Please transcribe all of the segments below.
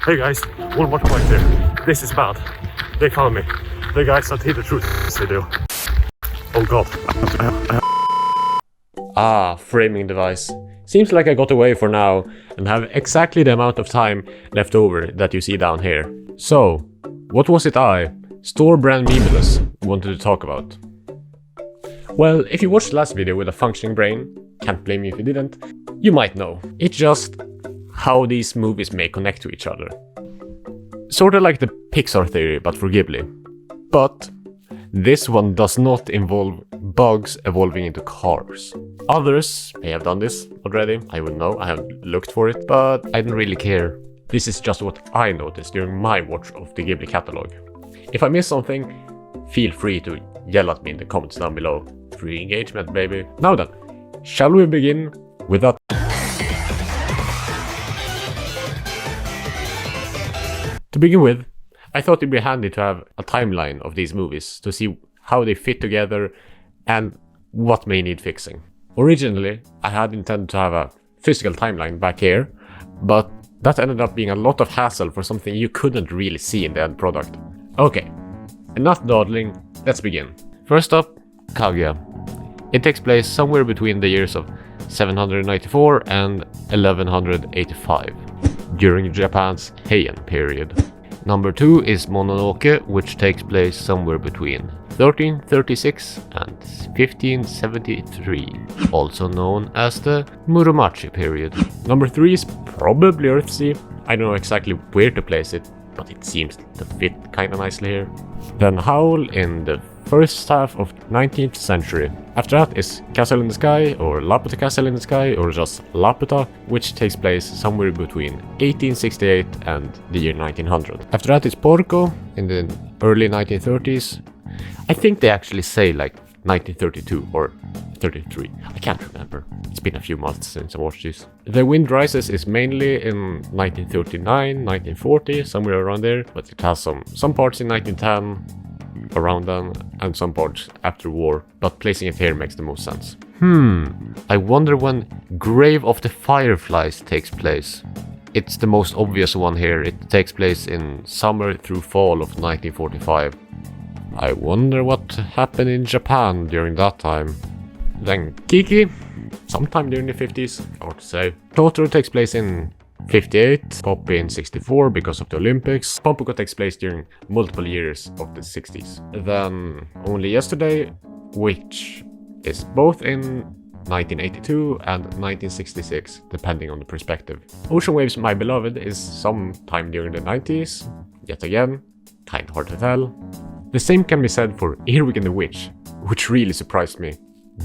Hey guys, one more point here. This is bad. They found me. The guys that hid the truth. Yes, they do. Oh god. Framing device. Seems like I got away for now and have exactly the amount of time left over that you see down here. So, what was it store brand memeless, wanted to talk about? Well, if you watched last video with a functioning brain, can't blame you if you didn't, you might know. It's just how these movies may connect to each other. Sorta like the Pixar theory, but for Ghibli. But this one does not involve bugs evolving into cars. Others may have done this already, I wouldn't know, I haven't looked for it, but I don't really care. This is just what I noticed during my watch of the Ghibli catalog. If I miss something, feel free to yell at me in the comments down below. Free engagement, baby. Now then, shall we begin with that? To begin with, I thought it'd be handy to have a timeline of these movies to see how they fit together and what may need fixing. Originally, I had intended to have a physical timeline back here, but that ended up being a lot of hassle for something you couldn't really see in the end product. Okay, enough dawdling, let's begin. First up, Kaguya. It takes place somewhere between the years of 794 and 1185, during Japan's Heian period. Number 2 is Mononoke, which takes place somewhere between 1336 and 1573, also known as the Muromachi period. Number 3 is probably Earthsea. I don't know exactly where to place it, but it seems to fit kinda nicely here. Then Howl in the first half of 19th century. After that is Castle in the Sky, or Laputa Castle in the Sky, or just Laputa, which takes place somewhere between 1868 and the year 1900. After that is Porco in the early 1930s. I think they actually say like 1932 or 33. I can't remember. It's been a few months since I watched this. The Wind Rises is mainly in 1939, 1940, somewhere around there, but it has some parts in 1910, around then, and some parts after war, but placing it here makes the most sense. I wonder when Grave of the Fireflies takes place. It's the most obvious one here. It takes place in summer through fall of 1945. I wonder what happened in Japan during that time. Then Kiki, sometime during the 50s, hard to say. Totoro takes place in 58, Poppy in 64 because of the Olympics. Pompoco takes place during multiple years of the 60s. Then Only Yesterday, which is both in 1982 and 1966, depending on the perspective. Ocean Waves My Beloved is sometime during the 90s, yet again, kinda hard to tell. The same can be said for Earwig and the Witch, which really surprised me.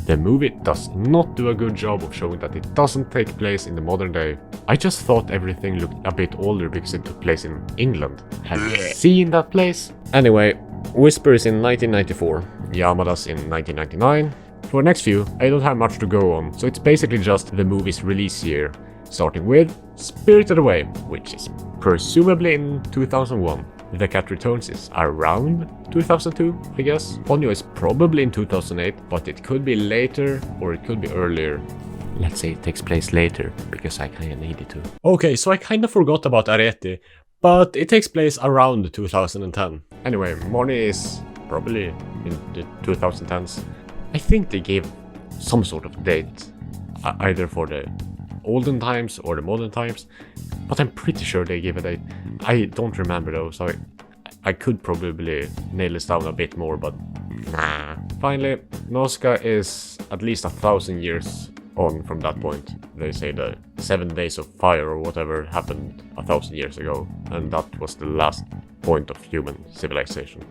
The movie does not do a good job of showing that it doesn't take place in the modern day. I just thought everything looked a bit older because it took place in England. Have you seen that place? Anyway, Whispers in 1994, Yamadas in 1999. For the next few, I don't have much to go on, so it's basically just the movie's release year, starting with Spirited Away, which is presumably in 2001. The Cat Returns is around 2002, I guess. Ponyo is probably in 2008, but it could be later or it could be earlier. Let's say it takes place later, because I kinda need it to. Okay, so I kinda forgot about Arete, but it takes place around 2010. Anyway, Morny is probably in the 2010s. I think they gave some sort of date, either for the olden times or the modern times, but I'm pretty sure they gave a date. I don't remember though, so I could probably nail this down a bit more, but nah. Finally, Nausicaa is at least 1,000 years on from that point. They say the 7 days of fire or whatever happened 1,000 years ago, and that was the last point of human civilization.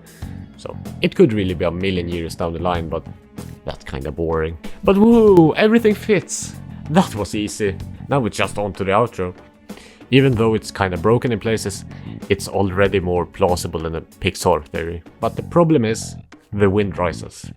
So it could really be a million years down the line, but that's kinda boring. But woo, everything fits! That was easy. Now it's just on to the outro. Even though it's kinda broken in places, it's already more plausible than a Pixar theory. But the problem is, the wind rises.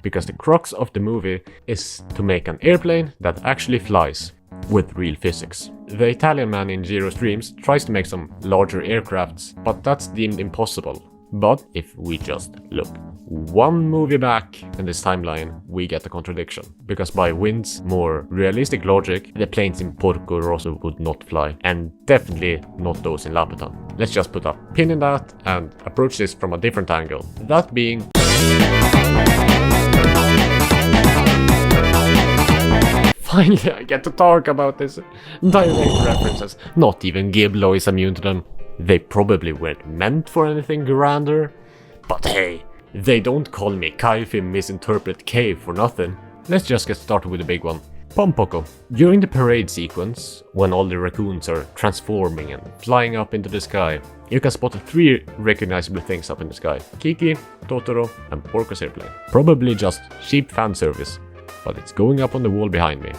Because the crux of the movie is to make an airplane that actually flies, with real physics. The Italian man in Jiro's dreams tries to make some larger aircrafts, but that's deemed impossible. But if we just look one movie back in this timeline, we get a contradiction. Because by Wind's more realistic logic, the planes in Porco Rosso would not fly, and definitely not those in Laputa. Let's just put a pin in that and approach this from a different angle. That being... Finally, I get to talk about this. Direct references. Not even Ghibli is immune to them. They probably weren't meant for anything grander. But hey, they don't call me Kaifi misinterpret K for nothing. Let's just get started with the big one. Pompoko. During the parade sequence, when all the raccoons are transforming and flying up into the sky, you can spot 3 recognizable things up in the sky. Kiki, Totoro, and Porco's airplane. Probably just cheap fan service, but it's going up on the wall behind me.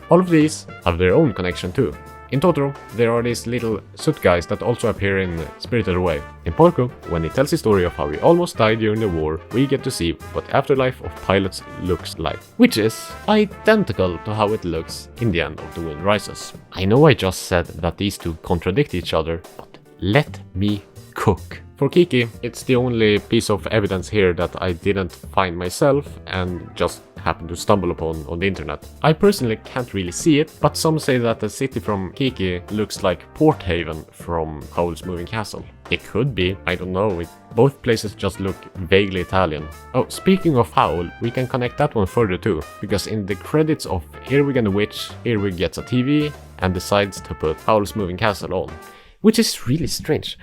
All of these have their own connection too. In Totoro, there are these little soot guys that also appear in Spirited Away. In Porco, when he tells the story of how he almost died during the war, we get to see what afterlife of pilots looks like, which is identical to how it looks in the end of The Wind Rises. I know I just said that these two contradict each other, but let me cook. For Kiki, it's the only piece of evidence here that I didn't find myself and just happened to stumble upon on the internet. I personally can't really see it, but some say that the city from Kiki looks like Port Haven from Howl's Moving Castle. It could be, I don't know, both places just look vaguely Italian. Oh, speaking of Howl, we can connect that one further too, because in the credits of Earwig and the Witch, Earwig gets a TV and decides to put Howl's Moving Castle on, which is really strange.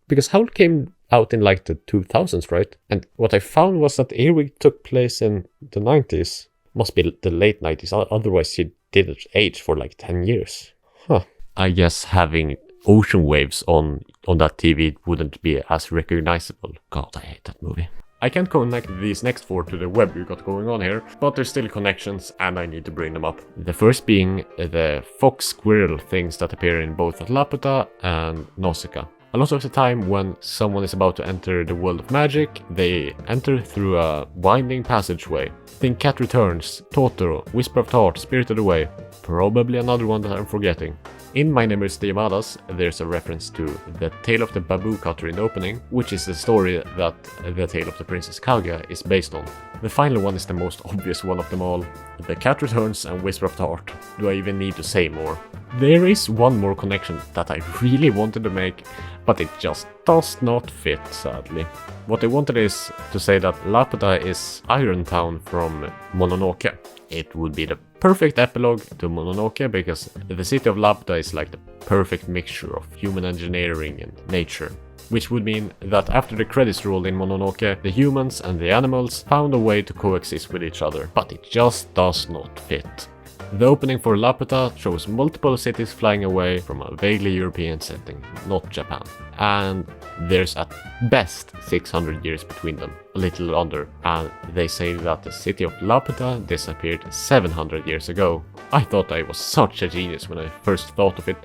Because Howl came out in like the 2000s, right? And what I found was that Earwig took place in the 90s. Must be the late 90s, otherwise he didn't age for like 10 years. Huh. I guess having ocean waves on that TV wouldn't be as recognizable. God, I hate that movie. I can't connect these next 4 to the web we got going on here, but there's still connections and I need to bring them up. The first being the fox squirrel things that appear in both Laputa and Nausicaa. A lot of the time when someone is about to enter the world of magic, they enter through a winding passageway. Think Cat Returns, Totoro, Whisper of the Heart, Spirited Away, probably another one that I'm forgetting. In My Name is the Yamadas, there's a reference to the Tale of the Babu Cutter in the opening, which is the story that the Tale of the Princess Kaguya is based on. The final one is the most obvious one of them all. The Cat Returns and Whisper of the Heart. Do I even need to say more? There is one more connection that I really wanted to make, but it just does not fit, sadly. What I wanted is to say that Laputa is Iron Town from Mononoke. It would be the perfect epilogue to Mononoke because the city of Laputa is like the perfect mixture of human engineering and nature. Which would mean that after the credits rolled in Mononoke, the humans and the animals found a way to coexist with each other, but it just does not fit. The opening for Laputa shows multiple cities flying away from a vaguely European setting, not Japan. And there's at best 600 years between them, a little under, and they say that the city of Laputa disappeared 700 years ago. I thought I was such a genius when I first thought of it,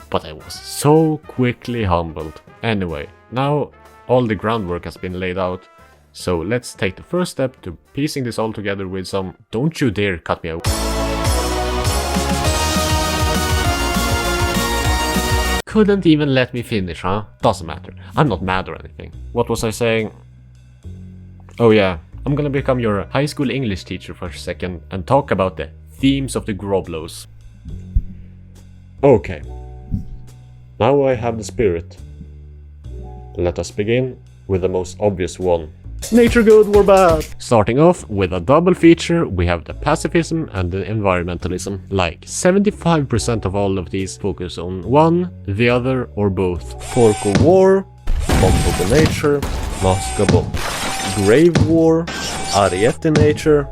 but I was so quickly humbled. Anyway, now all the groundwork has been laid out, so let's take the first step to piecing this all together with some "Don't you dare cut me out." Couldn't even let me finish, huh? Doesn't matter. I'm not mad or anything. What was I saying? Oh yeah, I'm gonna become your high school English teacher for a second and talk about the themes of the Groblos. Okay. Now I have the spirit. Let us begin with the most obvious one. Nature good, war bad! Starting off with a double feature, we have the pacifism and the environmentalism. Like 75% of all of these focus on one, the other, or both. Porco war, Pompoko nature, Nausicaa both. Grave war, Ariete nature,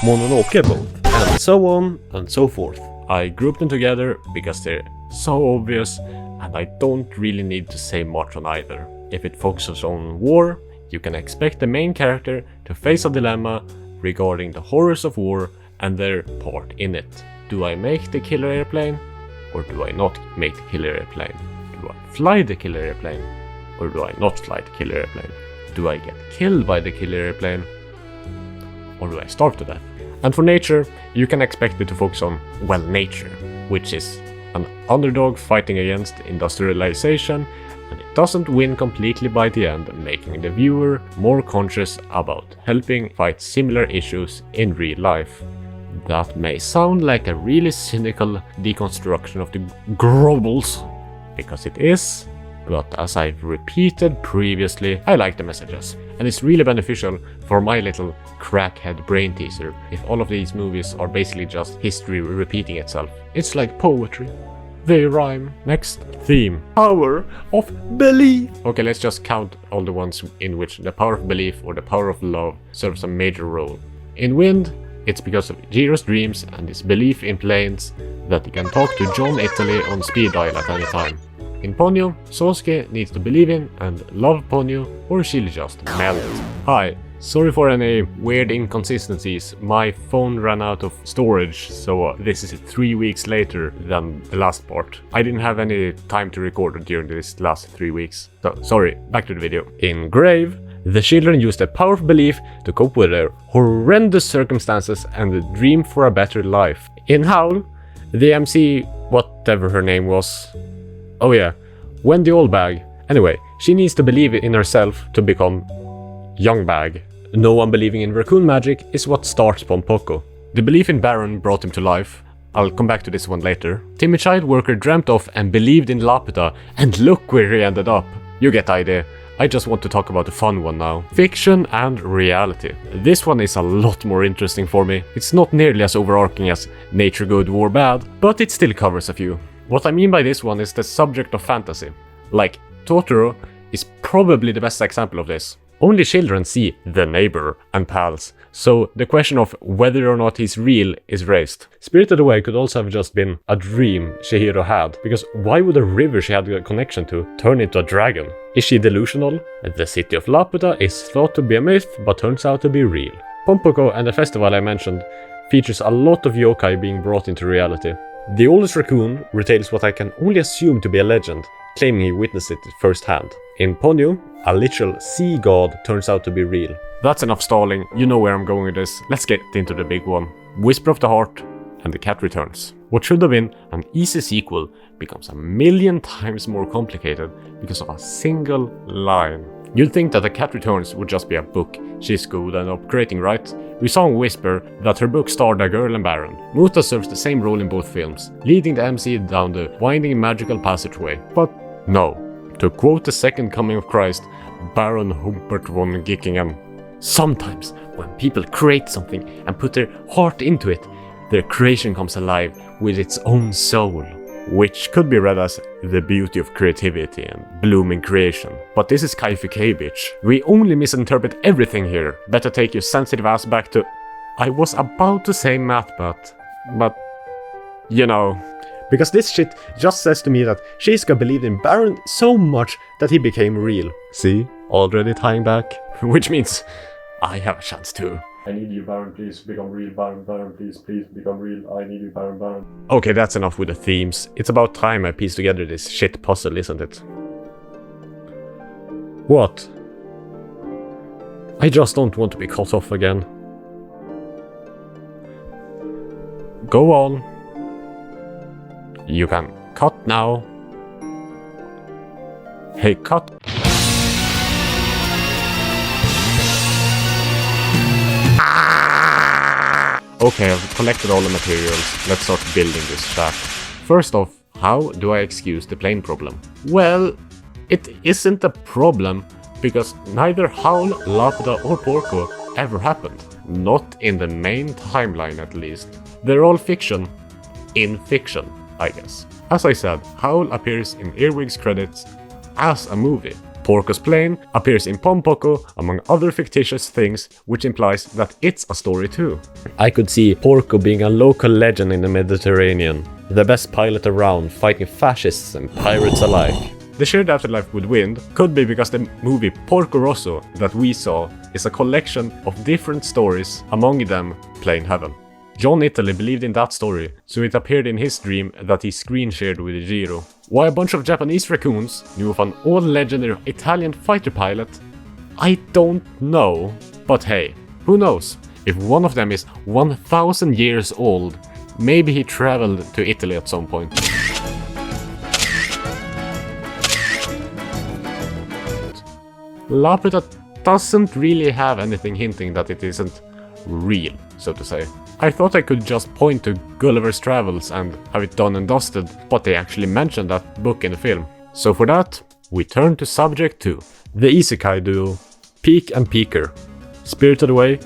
Mononoke both. And so on and so forth. I grouped them together because they're so obvious and I don't really need to say much on either. If it focuses on war, you can expect the main character to face a dilemma regarding the horrors of war and their part in it. Do I make the killer airplane? Or do I not make the killer airplane? Do I fly the killer airplane? Or do I not fly the killer airplane? Do I get killed by the killer airplane? Or do I starve to death? And for nature, you can expect it to focus on, well, nature, which is an underdog fighting against industrialization and it doesn't win completely by the end, making the viewer more conscious about helping fight similar issues in real life. That may sound like a really cynical deconstruction of the Grobbles, because it is, but as I've repeated previously, I like the messages. And it's really beneficial for my little crackhead brain teaser if all of these movies are basically just history repeating itself. It's like poetry. They rhyme. Next theme. Power of belief. Okay, let's just count all the ones in which the power of belief or the power of love serves a major role. In Wind, it's because of Jiro's dreams and his belief in planes that he can talk to John Italy on speed dial at any time. In Ponyo, Sosuke needs to believe in and love Ponyo or she'll just melt. Hi, sorry for any weird inconsistencies. My phone ran out of storage, so this is 3 weeks later than the last part. I didn't have any time to record during this last 3 weeks. So, sorry, back to the video. In Grave, the children use the power of belief to cope with their horrendous circumstances and dream for a better life. In Howl, the MC, whatever her name was, oh yeah, Wendy Oldbag. Anyway, she needs to believe in herself to become Young Bag. No one believing in raccoon magic is what starts Pompoko. The belief in Baron brought him to life. I'll come back to this one later. Timmy Childworker dreamt of and believed in Laputa, and look where he ended up. You get the idea. I just want to talk about the fun one now. Fiction and reality. This one is a lot more interesting for me. It's not nearly as overarching as Nature Good, War Bad, but it still covers a few. What I mean by this one is the subject of fantasy. Like, Totoro is probably the best example of this. Only children see the neighbor and pals, so the question of whether or not he's real is raised. Spirited Away could also have just been a dream Chihiro had, because why would a river she had a connection to turn into a dragon? Is she delusional? The city of Laputa is thought to be a myth, but turns out to be real. Pompoko and the festival I mentioned features a lot of yokai being brought into reality. The oldest raccoon retails what I can only assume to be a legend, claiming he witnessed it firsthand. In Ponyo, a literal sea god turns out to be real. That's enough stalling, you know where I'm going with this. Let's get into the big one. Whisper of the Heart and the Cat Returns. What should have been an easy sequel becomes a million times more complicated because of a single line. You'd think that The Cat Returns would just be a book she's good and up creating, right? We saw in Whisper that her book starred a girl and Baron. Muta serves the same role in both films, leading the MC down the winding magical passageway. But no. To quote the second coming of Christ, Baron Humpert von Gickingen, sometimes when people create something and put their heart into it, their creation comes alive with its own soul. Which could be read as the beauty of creativity and blooming creation. But this is Kaifi K, bitch. We only misinterpret everything here. Better take your sensitive ass back to... I was about to say MatPat, but... you know... Because this shit just says to me that Shizuka believed in Baron so much that he became real. See? Already tying back. Which means I have a chance too. I need you, Baron, please become real. Baron, Baron, please become real. I need you, Baron, Baron. Okay, that's enough with the themes. It's about time I piece together this shit puzzle, isn't it? What? I just don't want to be cut off again. Go on. You can cut now. Hey, cut. Okay, I've collected all the materials. Let's start building this shack. First off, how do I excuse the plane problem? Well, it isn't a problem because neither Howl, Laputa or Porco ever happened. Not in the main timeline at least. They're all fiction. In fiction, I guess. As I said, Howl appears in Earwig's credits as a movie. Porco's plane appears in Pompoko, among other fictitious things, which implies that it's a story too. I could see Porco being a local legend in the Mediterranean, the best pilot around, fighting fascists and pirates alike. The shared afterlife with Wind could be because the movie Porco Rosso that we saw is a collection of different stories, among them Plane Heaven. John Italy believed in that story, so it appeared in his dream that he screen shared with Jiro. Why a bunch of Japanese raccoons knew of an old legendary Italian fighter pilot? I don't know, but hey, who knows? If one of them is 1000 years old, maybe he traveled to Italy at some point. Laputa doesn't really have anything hinting that it isn't real, so to say. I thought I could just point to Gulliver's Travels and have it done and dusted, but they actually mentioned that book in the film. So for that, we turn to subject 2. The isekai duo, Peek and Peeker, Spirited Away,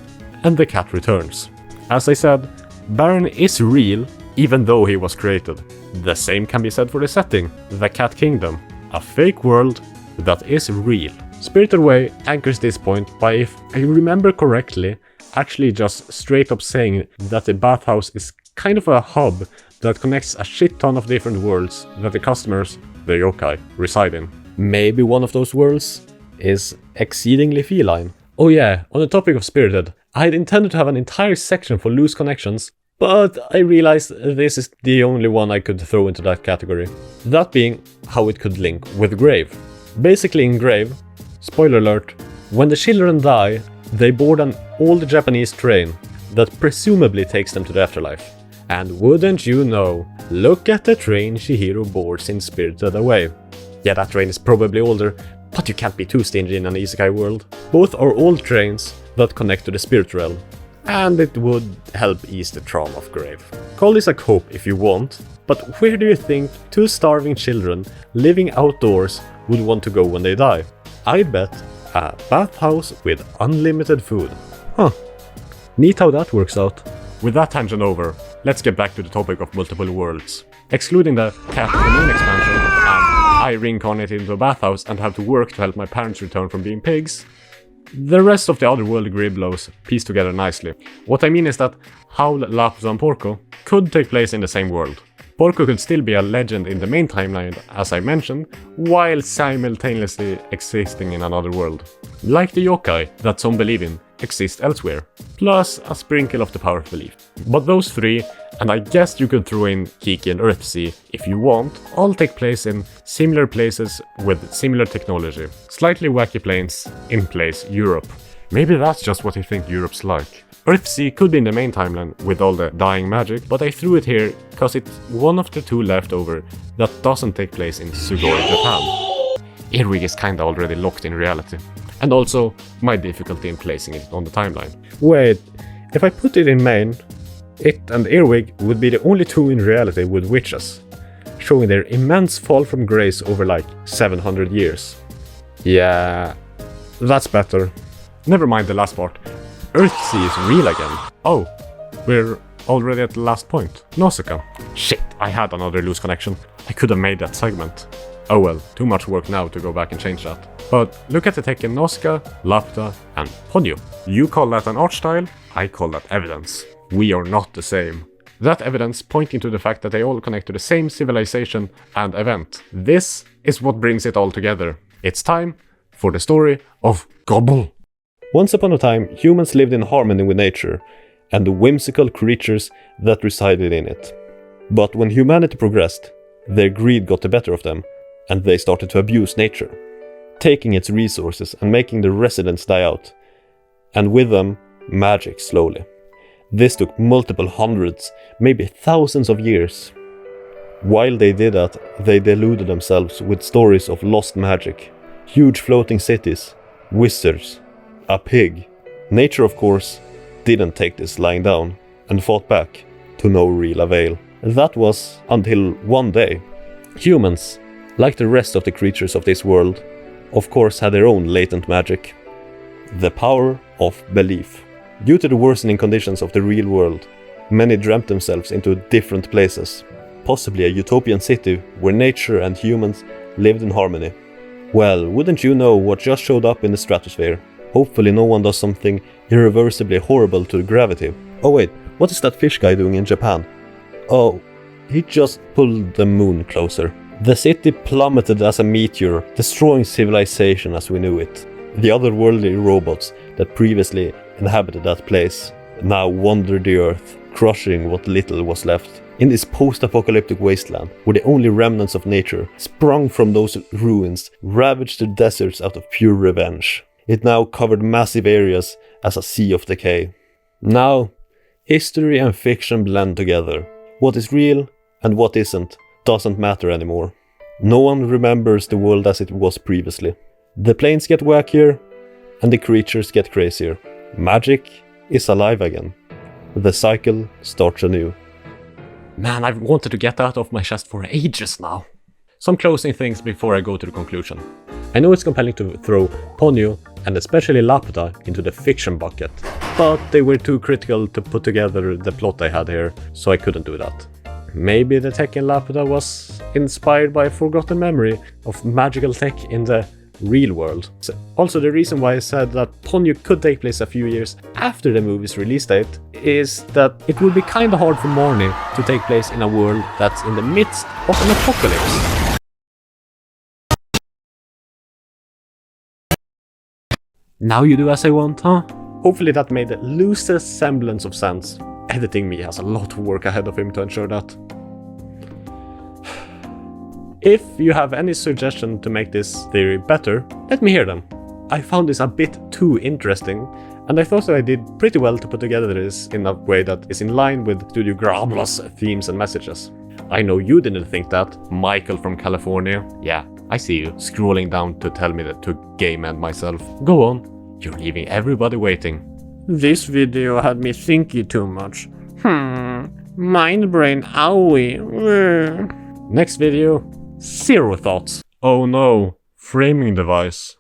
and The Cat Returns. As I said, Baron is real, even though he was created. The same can be said for the setting, the Cat Kingdom, a fake world that is real. Spirited Away anchors this point by, if I remember correctly, actually just straight up saying that the bathhouse is kind of a hub that connects a shit ton of different worlds that the customers, the yokai, reside in. Maybe one of those worlds is exceedingly feline. Oh yeah, on the topic of Spirited, I had intended to have an entire section for loose connections, but I realized this is the only one I could throw into that category. That being how it could link with Grave. Basically in Grave, spoiler alert, when the children die, they board an old Japanese train that presumably takes them to the afterlife. And wouldn't you know, look at the train Chihiro boards in Spirited Away. Yeah, that train is probably older, but you can't be too stingy in an isekai world. Both are old trains that connect to the spirit realm, and it would help ease the trauma of Grave. Call this a cope if you want, but where do you think 2 starving children living outdoors would want to go when they die? I bet a bathhouse with unlimited food. Huh. Neat how that works out. With that tangent over, let's get back to the topic of multiple worlds. Excluding the cat in the main expansion, and I reincarnate into a bathhouse and have to work to help my parents return from being pigs, the rest of the other world Griblos piece together nicely. What I mean is that Howl, Laputa and Porco could take place in the same world. Porco could still be a legend in the main timeline, as I mentioned, while simultaneously existing in another world. Like the yokai that some believe in exist elsewhere, plus a sprinkle of the power of belief. But those 3, and I guess you could throw in Kiki and Earthsea if you want, all take place in similar places with similar technology. Slightly wacky planes in place Europe. Maybe that's just what I think Europe's like. Earthsea could be in the main timeline with all the dying magic, but I threw it here cause it's one of the 2 left over that doesn't take place in Sugoi, Japan. Earwig is kinda already locked in reality. And also, my difficulty in placing it on the timeline. Wait, if I put it in main, it and Earwig would be the only 2 in reality with witches, showing their immense fall from grace over like 700 years. Yeah, that's better. Never mind the last part. Earthsea is real again. Oh, we're already at the last point. Nausicaa. Shit, I had another loose connection. I could have made that segment. Oh well, too much work now to go back and change that. But look at the tech in Nausicaa, Laputa, and Ponyo. You call that an art style, I call that evidence. We are not the same. That evidence pointing to the fact that they all connect to the same civilization and event. This is what brings it all together. It's time for the story of Gobble. Once upon a time, humans lived in harmony with nature and the whimsical creatures that resided in it. But when humanity progressed, their greed got the better of them, and they started to abuse nature, taking its resources and making the residents die out, and with them, magic slowly. This took multiple hundreds, maybe thousands of years. While they did that, they deluded themselves with stories of lost magic, huge floating cities, wizards, a pig. Nature, of course, didn't take this lying down and fought back to no real avail. That was until one day. Humans, like the rest of the creatures of this world, of course had their own latent magic. The power of belief. Due to the worsening conditions of the real world, many dreamt themselves into different places, possibly a utopian city where nature and humans lived in harmony. Well, wouldn't you know what just showed up in the stratosphere? Hopefully no one does something irreversibly horrible to the gravity. Oh wait, what is that fish guy doing in Japan? Oh, he just pulled the moon closer. The city plummeted as a meteor, destroying civilization as we knew it. The otherworldly robots that previously inhabited that place now wandered the earth, crushing what little was left. In this post-apocalyptic wasteland, where the only remnants of nature sprung from those ruins ravaged the deserts out of pure revenge. It now covered massive areas as a sea of decay. Now, history and fiction blend together. What is real and what isn't doesn't matter anymore. No one remembers the world as it was previously. The planes get wackier, and the creatures get crazier. Magic is alive again. The cycle starts anew. Man, I've wanted to get that off my chest for ages now. Some closing things before I go to the conclusion. I know it's compelling to throw Ponyo, and especially Laputa, into the fiction bucket, but they were too critical to put together the plot I had here, so I couldn't do that. Maybe the tech in Laputa was inspired by a forgotten memory of magical tech in the real world. Also, the reason why I said that Ponyo could take place a few years after the movie's release date is that it would be kinda hard for Marnie to take place in a world that's in the midst of an apocalypse. Now you do as I want, huh? Hopefully that made the loosest semblance of sense. Editing me has a lot of work ahead of him to ensure that. If you have any suggestion to make this theory better, let me hear them. I found this a bit too interesting, and I thought that I did pretty well to put together this in a way that is in line with Studio Ghibli themes and messages. I know you didn't think that, Michael from California. Yeah, I see you scrolling down to tell me that to game end myself. Go on, you're leaving everybody waiting. This video had me thinking too much. Mind brain owie. Next video, 0 thoughts. Oh no, framing device.